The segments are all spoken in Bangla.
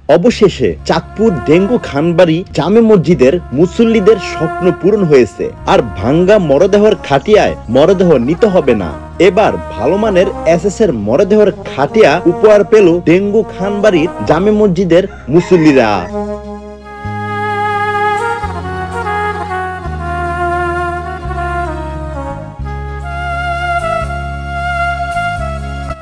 অবশেষে চাঁদপুর ডেঙ্গু খানবাড়ি জামে মসজিদের মুসল্লিদের স্বপ্ন পূরণ হয়েছে। আর ভাঙ্গা মরদেহর খাটিয়ায় মরদেহ নিতে হবে না। এবার ভালো মানের এসএস এর মরদেহর খাটিয়া উপহার পেল ডেঙ্গু খানবাড়ির জামে মসজিদের মুসল্লিরা।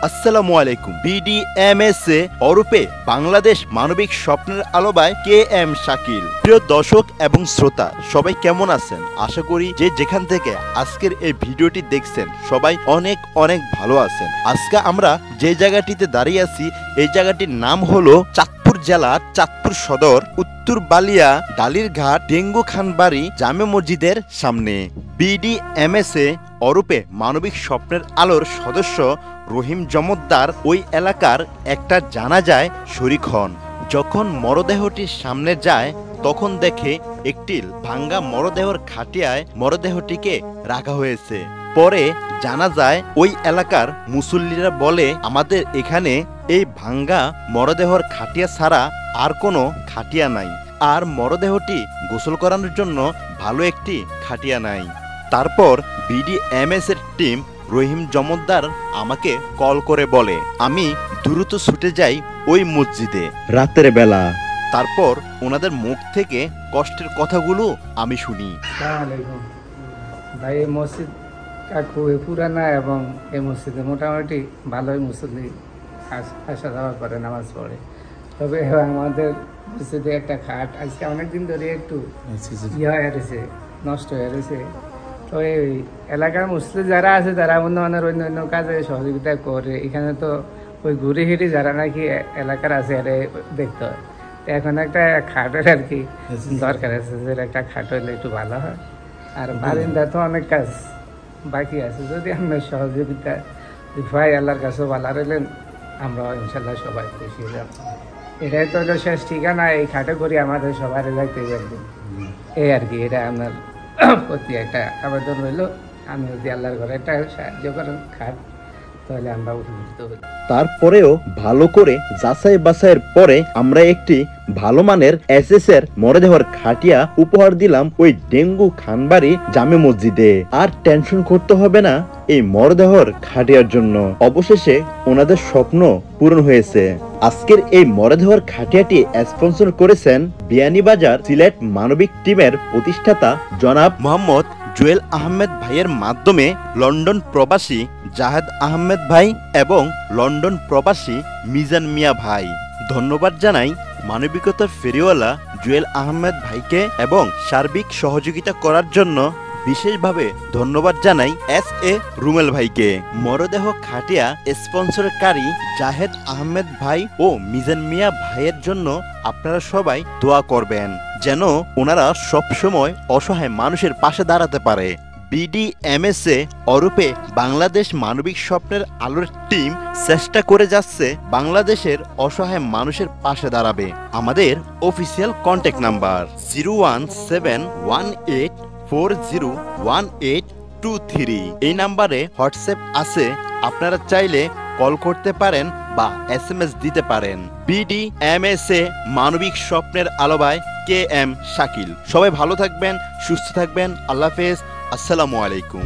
আসসালামু আলাইকুম। বিডিএমএসএ ওরূপে বাংলাদেশ মানবিক স্বপ্নের আলোবায় কে এম শাকিল। প্রিয় দর্শক এবং শ্রোতা, সবাই কেমন আছেন? আশা করি যে যেখান থেকে আজকের এই ভিডিওটি দেখছেন সবাই অনেক অনেক ভালো আছেন। আজকে আমরা যে জায়গাটিতে দাঁড়িয়ে আছি এই জায়গাটির নাম হলো চাঁদপুর জেলার চাঁদপুর সদর উত্তর বালিয়া ডালিরঘাট ডেঙ্গু খানবাড়ি জামে মসজিদের সামনে। বিডিএমএসএ ওরূপে মানবিক স্বপ্নের আলোর সদস্য রহিম জমদ্দার ওই এলাকার একটা জানাজায় শরীক হন। যখন মরদেহটির সামনে যায় তখন দেখে একটি ভাঙ্গা মরদেহর খাটিয়ায় মরদেহটিকে রাখা হয়েছে। পরে জানা যায় ওই এলাকার মুসল্লিরা বলে, আমাদের এখানে এই ভাঙ্গা মরদেহর খাটিয়া ছাড়া আর কোনো খাটিয়া নাই, আর মরদেহটি গোসল করানোর জন্য ভালো একটি খাটিয়া নাই। তারপর বিডিএমএস এর টিম রহিম জমদ্দার আমাকে কল করে বলে, আমি দ্রুত ছুটে যাই ওই মসজিদে রাতের বেলা। তারপর ওনাদের মুখ থেকে কষ্টের কথাগুলো আমি শুনি। ভাই, এই মসজিদটা খুবই পুরানা এবং এই মসজিদে মোটামুটি ভালোই মুসল্লি আসা যাওয়া করে, নামাজ পড়ে। তবে আমাদের মসজিদে একটা খাট আজকে অনেকদিন ধরে একটু হয়ে রয়েছে, নষ্ট হয়ে রয়েছে। তো এই এলাকার মুসলিম যারা আছে তারা উন্নয়নের অন্য কাজে সহযোগিতা করে। এখানে তো ওই ঘুরে হিড়ি যারা নাকি এলাকার আছে এটা দেখতে হয়। তো এখন একটা খাটের আর কি দরকার আছে, যেটা একটা খাট হইলে একটু ভালো হয়। আর বারিন্দা তো অনেক কাজ বাকি আছে, যদি আমরা সহযোগিতা ভাই আল্লাহর কাছে ভালো রইলেন আমরা ইনশাল্লাহ সবাই খুশি হলাম। এটাই তো হলো শেষ ঠিকানা, এই খাটে করি আমাদের সবার যাইতে একদিন। এই আর কি, এটা আপনার প্রতি একটা আবেদন রইল। আমি যদি আল্লাহর ঘরে একটা সাহায্য করেন খাট, তাহলে আমরা উপকৃত হই। তারপরেও ভালো করে যাচাই বাছাইয়ের পরে আমরা একটি ভালো মানের এসএস এর মরদেহর খাটিয়া উপহার দিলাম ওই ডেঙ্গু খানবাড়ি জামে মসজিদে। আর টেনশন করতে হবে না এই মরদেহর খাটিয়ার জন্য। অবশেষে ওনাদের স্বপ্ন পূরণ হয়েছে। আজকের এই মরদেহর খাটিয়াটি স্পন্সর করেছেন বিয়ানীবাজার সিলেট মানবিক টিমের প্রতিষ্ঠাতা জনাব মোহাম্মদ জুয়েল আহমেদ ভাইয়ের মাধ্যমে লন্ডন প্রবাসী জাহেদ আহমেদ ভাই এবং লন্ডন প্রবাসী মিজান মিয়া ভাই। ধন্যবাদ জানাই মানবিকতার ফেরিওয়ালা জুয়েল আহমেদ ভাইকে এবং সার্বিক সহযোগিতা করার জন্য বিশেষভাবে ধন্যবাদ জানাই এস.এ. রুমেল ভাইকে। মরদেহ খাটিয়া স্পন্সরকারী জাহেদ আহমেদ ভাই ও মিজান মিয়া ভাইয়ের জন্য আপনারা সবাই দোয়া করবেন, যেন ওনারা সবসময় অসহায় মানুষের পাশে দাঁড়াতে পারে। বিডিএমএসএ ওরূপে বাংলাদেশ মানবিক স্বপ্নের আলোর টিম চেষ্টা করে যাচ্ছে বাংলাদেশের অসহায় মানুষের পাশে দাঁড়াবে। আমাদের অফিসিয়াল কন্ট্যাক্ট নাম্বার 01718401823। এই নাম্বারে হোয়াটসঅ্যাপ আছে, আপনারা চাইলে কল করতে পারেন বা SMS দিতে পারেন। বিডিএমএসএ মানবিক স্বপ্নের আলোবায় কে এম শাকিল। সবাই ভালো থাকবেন, সুস্থ থাকবেন। আল্লাহ হাফেজ। আসসালামু আলাইকুম।